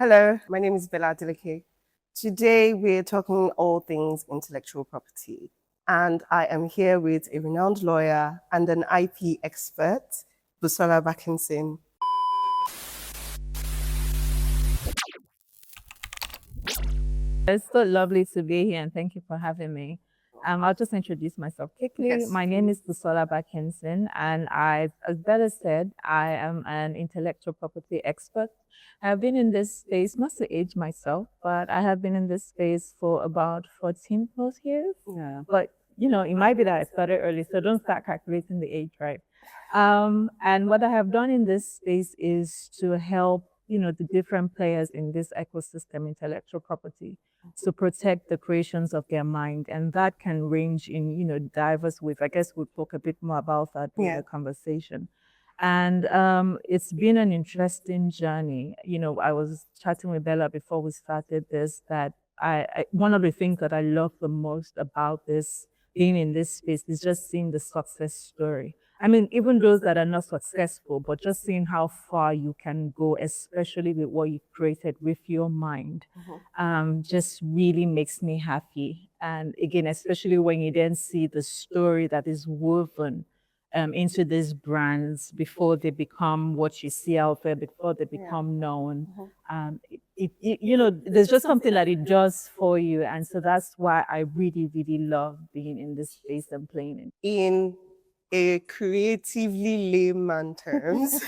Hello, my name is Bella Adeleke. Today we're talking all things intellectual property, and I am here with a renowned lawyer and an IP expert, Busola Bakinson. It's so lovely to be here and thank you for having me. I'll just introduce myself quickly. Yes, My name is Busola Bakinson, and as Bella said, I am an intellectual property expert. I've been in this space, not to age myself, but I have been in this space for about 14 plus years. Yeah. But, it might be that I started early, so don't start calculating the age, right? And what I have done in this space is to help, the different players in this ecosystem, intellectual property, to protect the creations of their mind. And that can range in, diverse ways. I guess we'll talk a bit more about that in Yeah. the conversation. And it's been an interesting journey. I was chatting with Bella before we started this, that one of the things that I love the most about this, being in this space, is just seeing the success story. I mean, even those that are not successful, but just seeing how far you can go, especially with what you've created with your mind, just really makes me happy. And again, especially when you then see the story that is woven into these brands before they become what you see out there, before they become known. There's just something that it does for you. And so that's why I really, really love being in this space and playing it. In a creatively layman terms,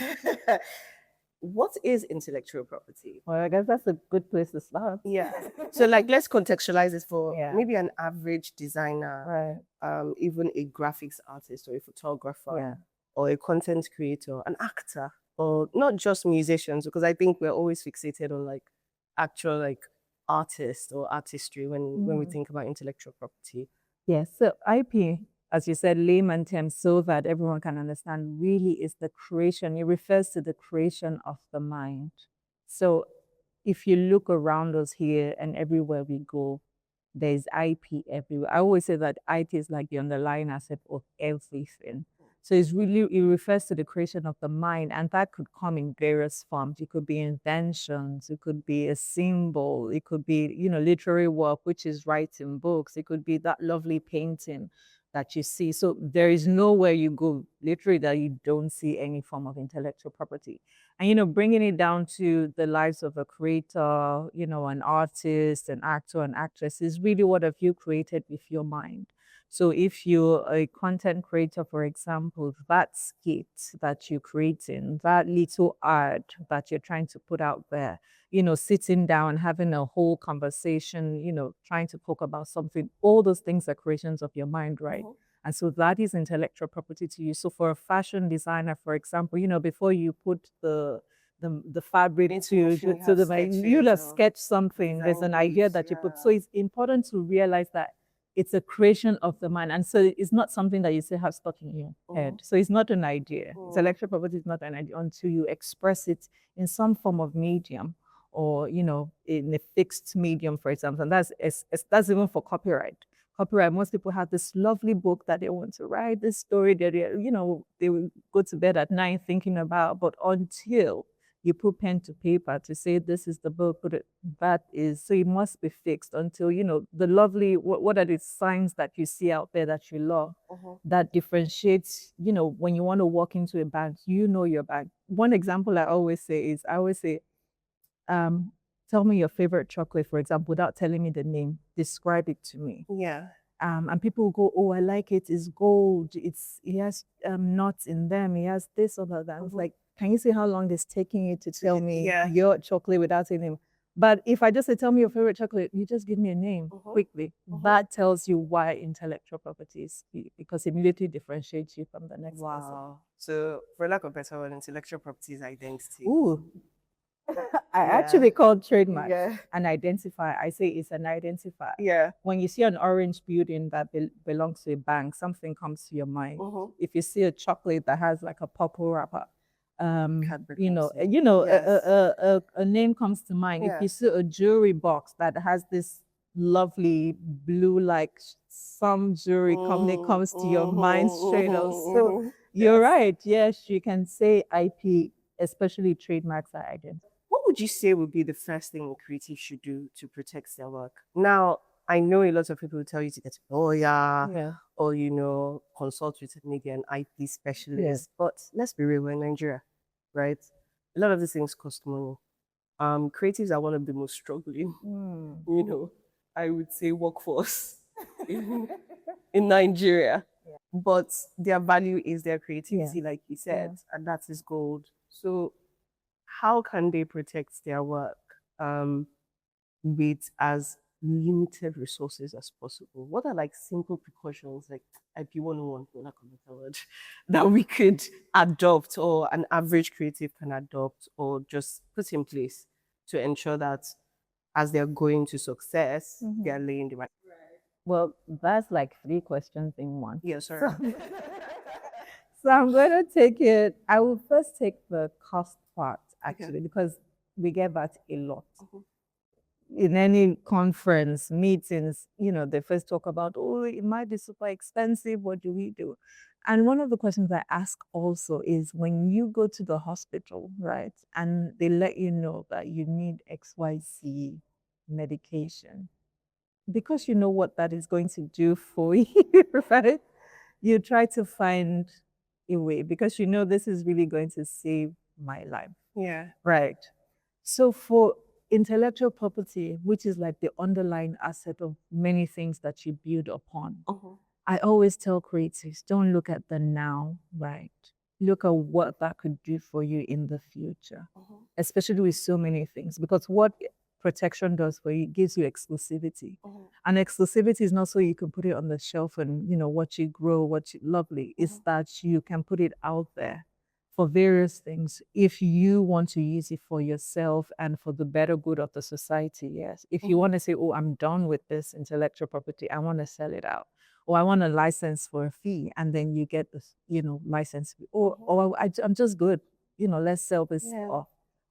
what is intellectual property? Well, I guess that's a good place to start. Yeah. So let's contextualize it for Yeah. maybe an average designer, Right. even a graphics artist or a photographer Yeah. or a content creator, an actor, or not just musicians, because I think we're always fixated on actual artists or artistry when we think about intellectual property. Yes. So IP, as you said, layman terms, so that everyone can understand, really is the creation. It refers to the creation of the mind. So if you look around us here and everywhere we go, there's IP everywhere. I always say that IP is like the underlying asset of everything. So it refers to the creation of the mind, and that could come in various forms. It could be inventions, it could be a symbol, it could be, literary work, which is writing books, it could be that lovely painting that you see. So there is nowhere you go, literally, that you don't see any form of intellectual property. And, bringing it down to the lives of a creator, an artist, an actor, an actress, is really what have you created with your mind. So if you're a content creator, for example, that skit that you're creating, that little art that you're trying to put out there, sitting down, having a whole conversation, trying to talk about something, all those things are creations of your mind, right? And so that is intellectual property to you. So for a fashion designer, for example, before you put the fabric to the you'll have sketched something. There's an idea that you put. So it's important to realize that it's a creation of the mind. And so it's not something that you say have stuck in your head. So it's not an idea. Intellectual property is not an idea until you express it in some form of medium, or in a fixed medium, for example. And that's even for copyright. Copyright, most people have this lovely book that they want to write, this story that they will go to bed at night thinking about, but until you put pen to paper to say this is the book, that is, so it must be fixed until, the lovely, what are the signs that you see out there that you love, that differentiates, when you want to walk into a bank, your bank. One example I always say, tell me your favorite chocolate, for example, without telling me the name, describe it to me. Yeah. And people go, oh, I like it. It's gold. It has nuts in them. It has this or that. I was like, can you see how long it's taking you to tell me your chocolate without saying name? But if I just say, tell me your favorite chocolate, you just give me a name quickly. That tells you why intellectual property is key, because it immediately differentiates you from the next person. So for lack of a better word, intellectual property is identity. Ooh. I actually call trademark an identifier. I say it's an identifier. Yeah. When you see an orange building that belongs to a bank, something comes to your mind. If you see a chocolate that has like a purple wrapper, a name comes to mind. If you see a jewelry box that has this lovely blue, like some jewelry company comes to your mind straight up. So you're right. Yes, you can say IP, especially trademarks, are identity. would you say would be the first thing a creative should do to protect their work? Now, I know a lot of people will tell you to get a lawyer Yeah. or, consult with maybe an IP specialist. But let's be real, we're in Nigeria, right? A lot of these things cost money. Creatives are one of the most struggling, I would say workforce in Nigeria. But their value is their creativity, like you said, and that is gold. So how can they protect their work with as limited resources as possible? What are like simple precautions, like IP 101, for lack of a better word, that we could adopt or an average creative can adopt or just put in place to ensure that as they're going to success, they're laying the right. Well, that's like 3 questions in one. Yeah, sorry. So I'm going to take it. I will first take the cost part, actually, because we get that a lot. In any conference, meetings, they first talk about, oh, it might be super expensive. What do we do? And one of the questions I ask also is when you go to the hospital, right, and they let you know that you need XYZ medication, because you know what that is going to do for you, right? You try to find a way because you know this is really going to save my life. Yeah. Right. So for intellectual property, which is like the underlying asset of many things that you build upon, I always tell creatives, don't look at the now, right? Look at what that could do for you in the future, especially with so many things. Because what protection does for you, it gives you exclusivity. And exclusivity is not so you can put it on the shelf and, watch it grow, watch it lovely. It's that you can put it out there for various things. If you want to use it for yourself and for the better good of the society, yes. If you want to say, oh, I'm done with this intellectual property, I want to sell it out. Or I want a license for a fee, and then you get this, license fee. Or I'm just good, let's sell this off.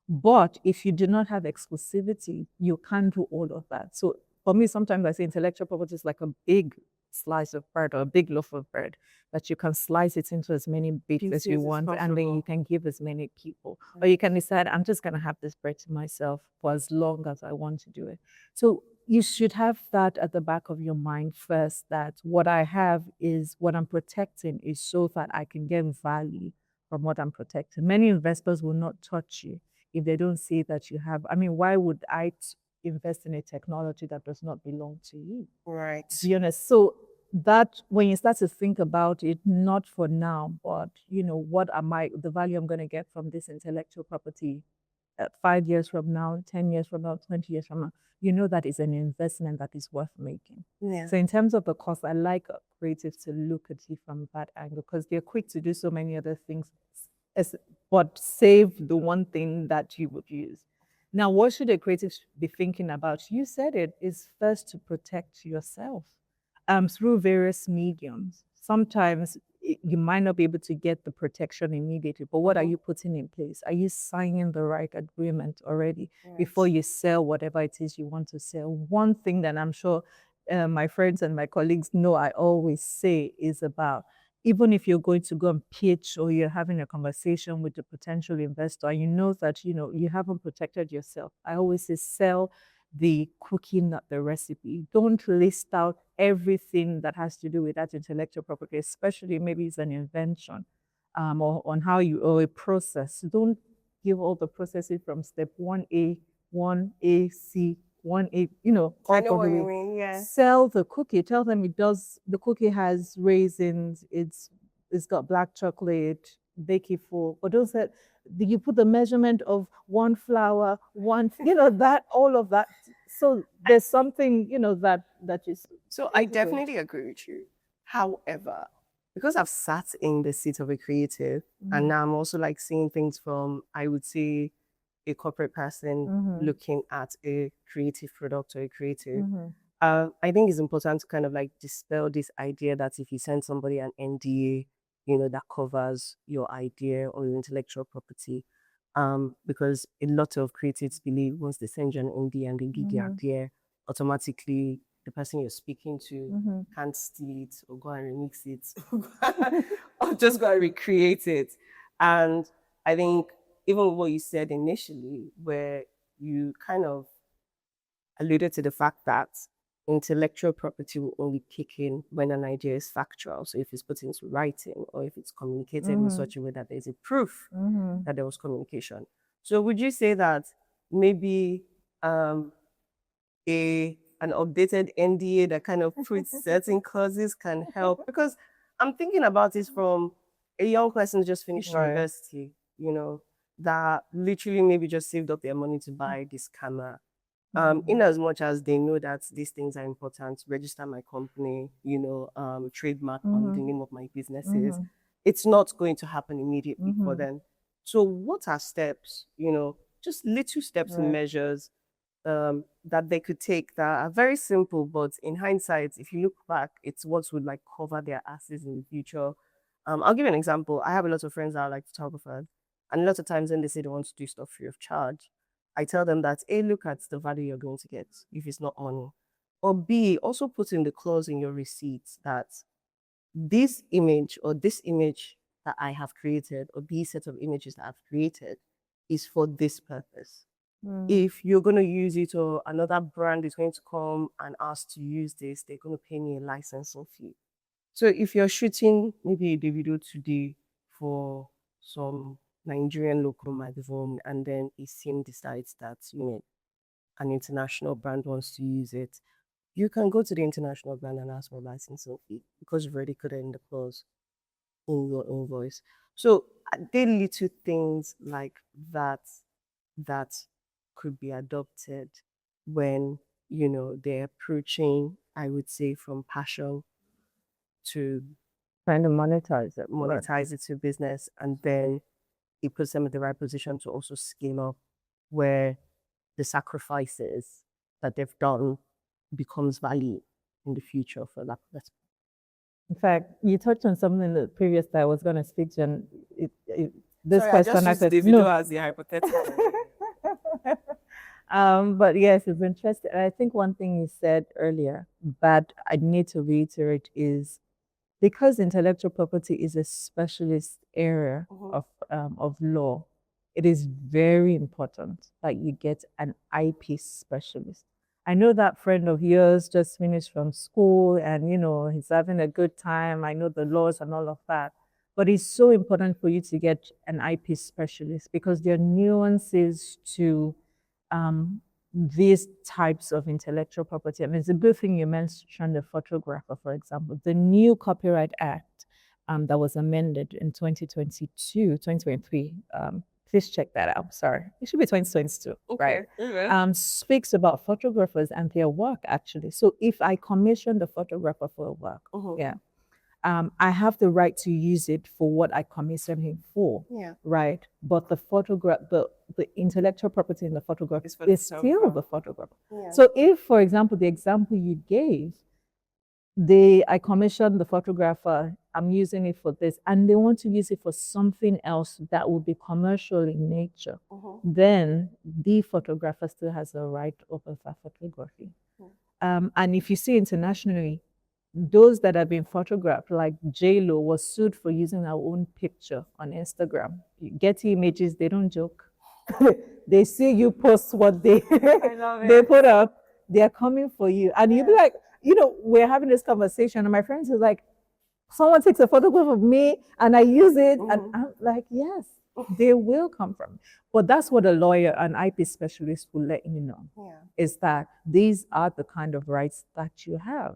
But if you do not have exclusivity, you can't do all of that. So for me, sometimes I say intellectual property is like a big slice of bread or a big loaf of bread that you can slice it into as many bits as you want, and then you can give as many people. Or you can decide, I'm just going to have this bread to myself for as long as I want to do it. So you should have that at the back of your mind first, that what I have is what I'm protecting is so that I can get value from what I'm protecting. Many investors will not touch you if they don't see that you have. I mean, why would I invest in a technology that does not belong to you? Right. To be honest. So that when you start to think about it, not for now, but what am the value I'm going to get from this intellectual property 5 years from now, 10 years from now, 20 years from now, that is an investment that is worth making. Yeah. So in terms of the cost, I like creatives to look at it from that angle because they're quick to do so many other things, but save the one thing that you would use. Now, what should a creative be thinking about? You said it is first to protect yourself through various mediums. Sometimes you might not be able to get the protection immediately, but what are you putting in place? Are you signing the right agreement already before you sell whatever it is you want to sell? One thing that I'm sure my friends and my colleagues know I always say is about, even if you're going to go and pitch or you're having a conversation with a potential investor, you know that you haven't protected yourself. I always say sell the cookie, not the recipe. Don't list out everything that has to do with that intellectual property, especially maybe it's an invention or on how or a process. Don't give all the processes from step 1A, 1A, C, 1A, I know what you mean, yeah. Sell the cookie. Tell them the cookie has raisins, it's got black chocolate, bake it full. But don't say, you put the measurement of 1 flour, that, all of that. So there's something, that is. So I definitely agree with you. However, because I've sat in the seat of a creative, and now I'm also like seeing things from, I would say, a corporate person looking at a creative product or a creative. I think it's important to kind of like dispel this idea that if you send somebody an NDA, that covers your idea or your intellectual property, because a lot of creatives believe once they send you an NDA and they give the idea, automatically the person you're speaking to can't steal it or go and remix it or just go and recreate it. And I think even what you said initially, where you kind of alluded to the fact that intellectual property will only kick in when an idea is factual. So if it's put into writing or if it's communicated in such a way that there's a proof that there was communication. So would you say that maybe an updated NDA that kind of puts certain clauses can help? Because I'm thinking about this from a young person who just finished university, that literally maybe just saved up their money to buy this camera. In as much as they know that these things are important, register my company, trademark on the name of my businesses, it's not going to happen immediately for them. So what are steps, just little steps and measures that they could take that are very simple, but in hindsight, if you look back, it's what would like cover their asses in the future. I'll give you an example. I have a lot of friends that are like photographers, and a lot of times when they say they want to do stuff free of charge, I tell them that A, look at the value you're going to get if it's not money. Or B, also put in the clause in your receipts that this image or this image that I have created or these set of images that I've created is for this purpose. If you're going to use it or another brand is going to come and ask to use this, they're going to pay me a licensing fee. So if you're shooting maybe a video today for some Nigerian local magazine and then a scene decides that an international brand wants to use it, you can go to the international brand and ask for a licensing fee because you've already put it in the clause in your invoice. So there are little things like that that could be adopted when they're approaching, I would say, from passion to Trying to monetize it. monetize it to business, and then it puts them in the right position to also scale up where the sacrifices that they've done becomes value in the future for that. In fact, you touched on something in the previous that I was going to speak to, and this question I just used the video as the hypothetical. But yes, it's interesting. And I think one thing you said earlier that I need to reiterate is because intellectual property is a specialist area of law, it is very important that you get an IP specialist. I know that friend of yours just finished from school and, he's having a good time. I know the laws and all of that. But it's so important for you to get an IP specialist because there are nuances to these types of intellectual property. And it's a good thing you mentioned the photographer, for example. The new Copyright Act that was amended in 2023, please check that out. Sorry, it should be 2022, right? Speaks about photographers and their work, actually. So if I commission the photographer for a work, I have the right to use it for what I commission him for, right? But the photograph, the intellectual property in the photograph is still the photographer. So if, for example, the example you gave, I commissioned the photographer, I'm using it for this, and they want to use it for something else that would be commercial in nature, then the photographer still has the right over that photography. And if you see internationally, those that have been photographed, like J-Lo was sued for using her own picture on Instagram. Getty Images, they don't joke. They see you post what they put up, they're coming for you. And you'll be like, we're having this conversation, and my friends is like, someone takes a photograph of me and I use it. And I'm like, yes, they will come from. But that's what a lawyer, an IP specialist will let you know, is that these are the kind of rights that you have.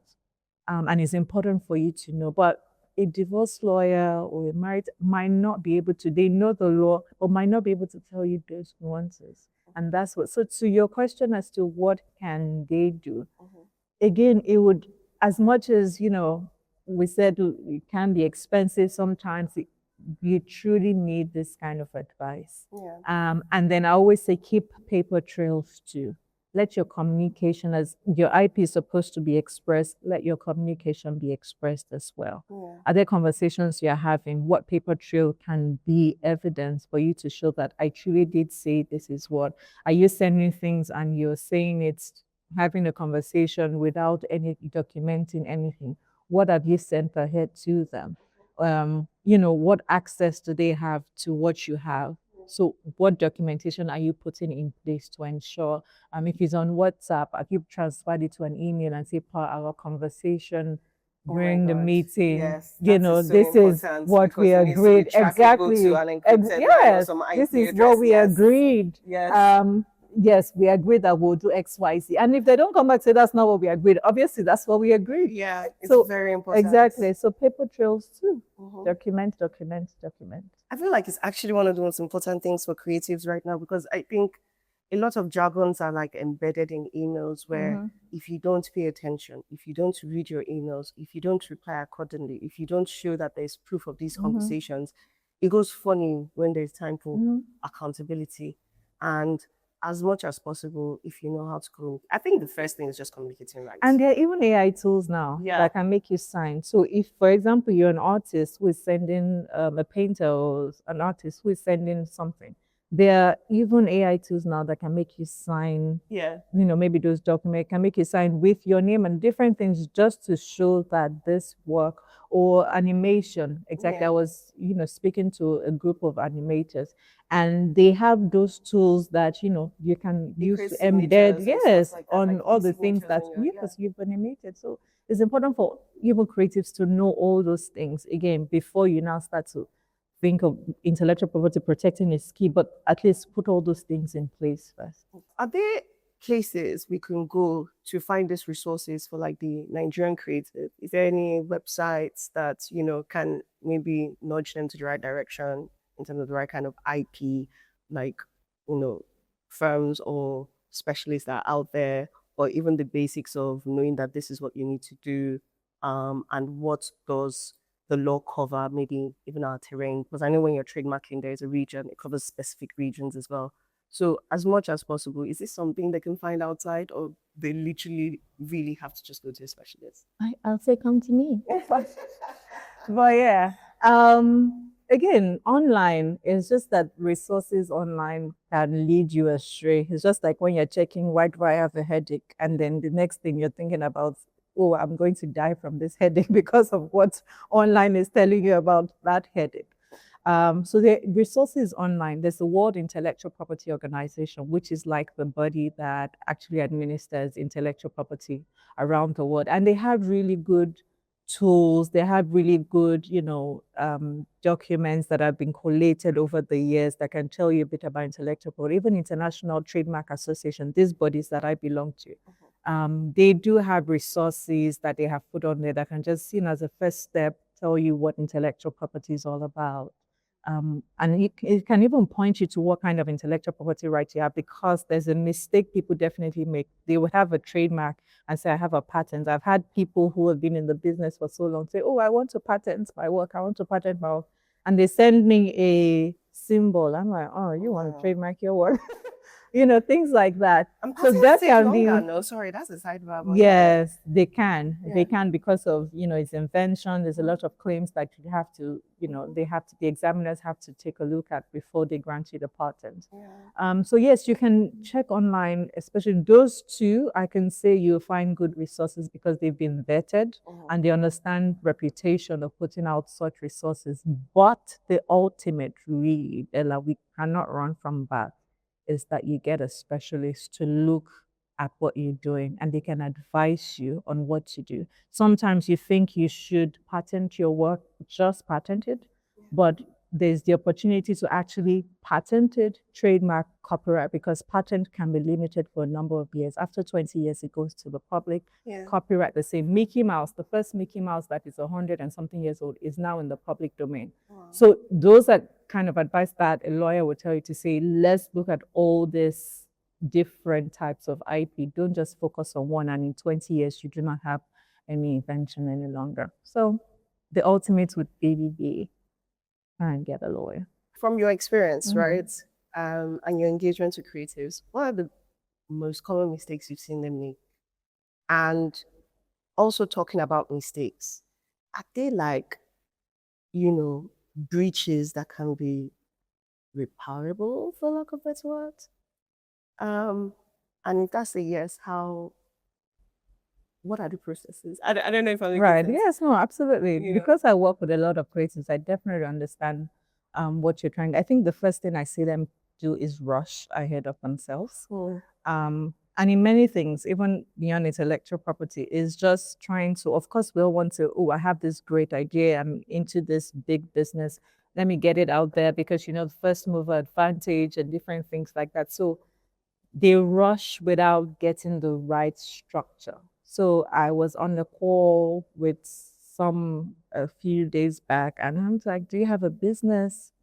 And it's important for you to know. But a divorce lawyer or a married might not be able to, they know the law, but might not be able to tell you those nuances. And that's what, so to your question as to what can they do, again, it would, as much as, we said it can be expensive sometimes, you truly need this kind of advice. And then I always say, keep paper trails too. Let your communication, as your IP is supposed to be expressed, let your communication be expressed as well. Are there conversations you're having? What paper trail can be evidence for you to show that I truly did say this is what? Are you sending things and you're saying it's having a conversation without any documenting anything? What have you sent ahead to them? What access do they have to what you have? So what documentation are you putting in place to ensure, if it's on WhatsApp, have you transferred it to an email and say, per our conversation Oh my during the God. meeting, Yes, you that know, is so this is important what we because it needs to be agreed. trackable to Exactly. an encrypted line or Yes, some this IP is what address. we Yes. agreed. Yes. Yes, we agreed that we'll do X, Y, Z. And if they don't come back and say that's not what we agreed, obviously that's what we agreed. Yeah, it's So very important. exactly. So paper trails too. Mhm. Document, document, document. I feel like it's actually one of the most important things for creatives right now because I think a lot of jargons are like embedded in emails where if you don't pay attention, if you don't read your emails, if you don't reply accordingly, if you don't show that there's proof of these conversations, it goes funny when there's time for accountability. And as much as possible, if you know how to communicate, I think the first thing is just communicating right. And there are even AI tools now that can make you sign. So if, for example, you're an artist who is sending a painter or an artist who is sending something, there are even AI tools now that can make you sign. Yeah. You know, maybe those documents can make you sign with your name and different things just to show that this work or animation. Exactly. Yeah. I was, you know, speaking to a group of animators and they have those tools that, you know, you can use to embed, yes, like on like all the things that you've animated. So it's important for even creatives to know all those things again before you now start to think of intellectual property protecting is key, but at least put all those things in place first. Are there places we can go to find these resources for like the Nigerian creative? Is there any websites that, you know, can maybe nudge them to the right direction in terms of the right kind of IP, like, you know, firms or specialists that are out there, or even the basics of knowing that this is what you need to do, and what does the law cover, maybe even our terrain? Because I know when you're trademarking, there's a region, it covers specific regions as well. So as much as possible, is this something they can find outside or they literally really have to just go to a specialist? I'll say come to me. But yeah, again, online, it's just that resources online can lead you astray. It's just like when you're checking, why do I have a headache? And then the next thing you're thinking about, oh, I'm going to die from this headache because of what online is telling you about that headache. So the resources online, there's the World Intellectual Property Organization, which is like the body that actually administers intellectual property around the world. And they have really good tools. They have really good, you know, documents that have been collated over the years that can tell you a bit about intellectual property. Even International Trademark Association, these bodies that I belong to, they do have resources that they have put on there that can just, you know, as a first step, tell you what intellectual property is all about. And it can even point you to what kind of intellectual property rights you have, because there's a mistake people definitely make. They would have a trademark and say, I have a patent. I've had people who have been in the business for so long say, oh, I want to patent my work. I want to patent my work. And they send me a symbol. I'm like, oh, you want to trademark your work? You know, things like that. So that can be. No, sorry, that's a sidebar. Yes, they can. Yeah. They can, because of, you know, its invention. There's a lot of claims that you have to, you know, the examiners have to take a look at before they grant you the patent. Yeah. So yes, you can check online, especially those two. I can say you'll find good resources because they've been vetted and they understand reputation of putting out such resources. But the ultimate, really, Ella, we cannot run from back, is that you get a specialist to look at what you're doing and they can advise you on what to do. Sometimes you think you should patent your work, just patent it, but there's the opportunity to actually patent it, trademark, copyright, because patent can be limited for a number of years. After 20 years, it goes to the public. Yeah. Copyright, the same. Mickey Mouse, the first Mickey Mouse that is 100 and something years old, is now in the public domain. Wow. So those are kind of advice that a lawyer would tell you to say, let's look at all this different types of IP. Don't just focus on one, and in 20 years, you do not have any invention any longer. So the ultimate would be try and get a lawyer. From your experience, right, and your engagement with creatives, what are the most common mistakes you've seen them make? And also talking about mistakes, are they like, you know, breaches that can be reparable, for lack of a better word? And if that's a yes, what are the processes? I don't know if I'm right. Yes, no, absolutely. Yeah. Because I work with a lot of creatives, I definitely understand what you're trying. I think the first thing I see them do is rush ahead of themselves. And in many things, even beyond intellectual property, is just trying to, of course, we all want to, oh, I have this great idea. I'm into this big business. Let me get it out there because, you know, the first mover advantage and different things like that. So they rush without getting the right structure. So I was on a call with some a few days back, and I'm like, do you have a business?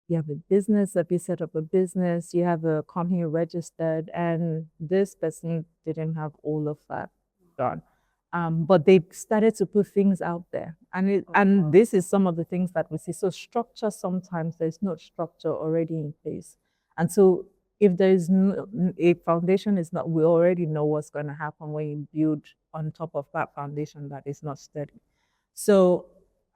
You have a business, have you set up a business, you have a company registered, and this person didn't have all of that done. But they started to put things out there. And this is some of the things that we see. So structure, sometimes there's no structure already in place. And so if there is no, a foundation is not, we already know what's going to happen when you build on top of that foundation that is not steady. So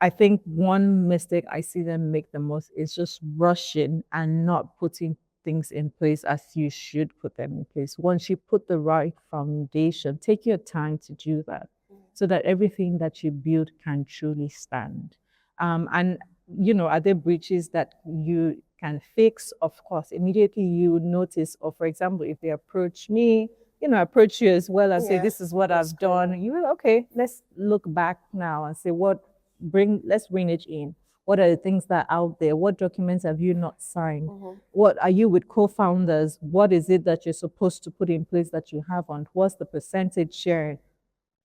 I think one mistake I see them make the most is just rushing and not putting things in place as you should put them in place. Once you put the right foundation, take your time to do that so that everything that you build can truly stand. And, you know, are there breaches that you can fix? Of course, immediately you notice, or for example, if they approach me, you know, approach you as well and say, this is what I've done. You will, okay, let's look back now and say, let's bring it in. What are the things that are out there? What documents have you not signed? What are you with co-founders? What is it that you're supposed to put in place that you haven't? What's the percentage sharing?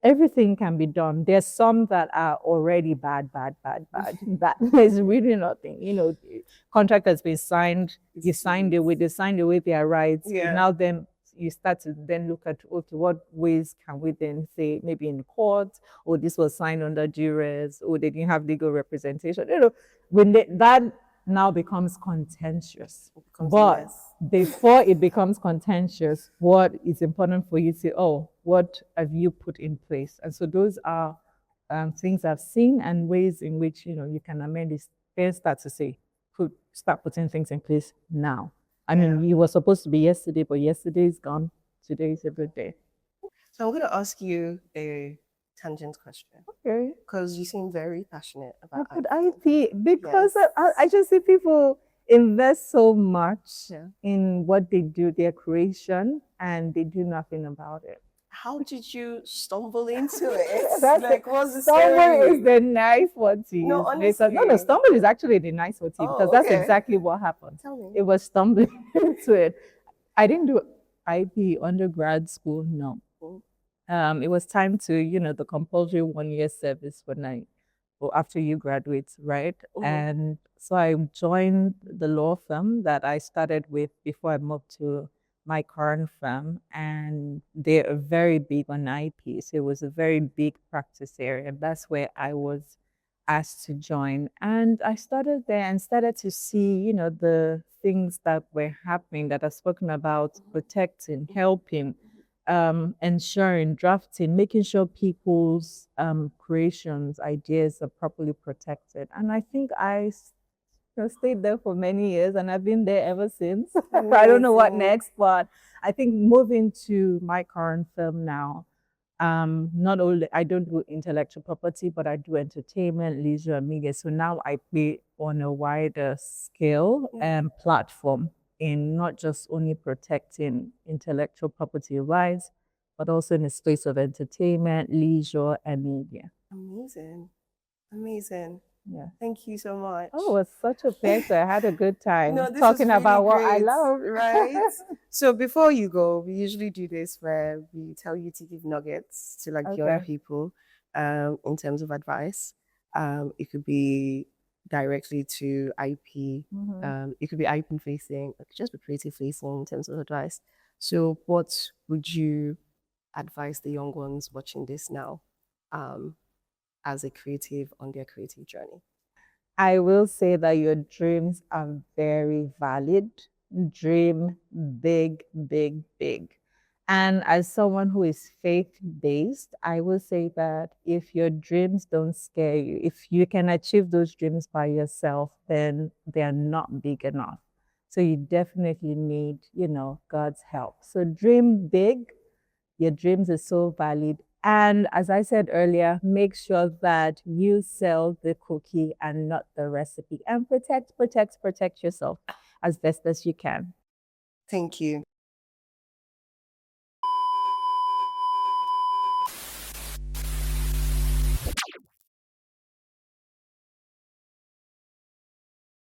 Everything can be done. There's some that are already bad. That is really nothing. You know, contract has been signed. They signed away their rights. Now then you start to then look at, okay, what ways can we then say, maybe in court, or this was signed under duress, or they didn't have legal representation. You know, when that now becomes contentious. But before it becomes contentious, what is important for you to say, oh, what have you put in place? And so those are things I've seen and ways in which, you know, you can amend this. Then start to say, start putting things in place now. I mean, it was supposed to be yesterday, but yesterday is gone. Today is a good day. So I'm going to ask you a tangent question. Okay. Because you seem very passionate about IP. Because I just see people invest so much in what they do, their creation, and they do nothing about it. How did you stumble into it? What's the stumble is the nice word to use. No, honestly. No, stumble is actually the nice word to use because that's exactly what happened. Tell me. It was stumbling into it. I didn't do IP undergrad school, no. It was time to, you know, the compulsory 1-year service after you graduate, right? And so I joined the law firm that I started with before I moved to my current firm, and they're very big on IP. So it was a very big practice area. And that's where I was asked to join. And I started there and started to see, you know, the things that were happening that I've spoken about, protecting, helping, ensuring, drafting, making sure people's creations, ideas are properly protected. And I think I stayed there for many years, and I've been there ever since. I don't know what next, but I think moving to my current firm now, not only I don't do intellectual property, but I do entertainment, leisure, and media. So now I play on a wider scale and platform in not just only protecting intellectual property rights, but also in the space of entertainment, leisure, and media. Amazing. Yeah. Thank you so much. Oh, it was such a pleasure. I had a good time talking about what I love. Right? So before you go, we usually do this where we tell you to give nuggets to the other people in terms of advice. It could be directly to IP. It could be IP facing, it could just be creative facing in terms of advice. So what would you advise the young ones watching this now as a creative on their creative journey? I will say that your dreams are very valid. Dream big, big, big. And as someone who is faith-based, I will say that if your dreams don't scare you, if you can achieve those dreams by yourself, then they are not big enough. So you definitely need, you know, God's help. So dream big. Your dreams are so valid. And as I said earlier, make sure that you sell the cookie and not the recipe. And protect yourself as best as you can. Thank you.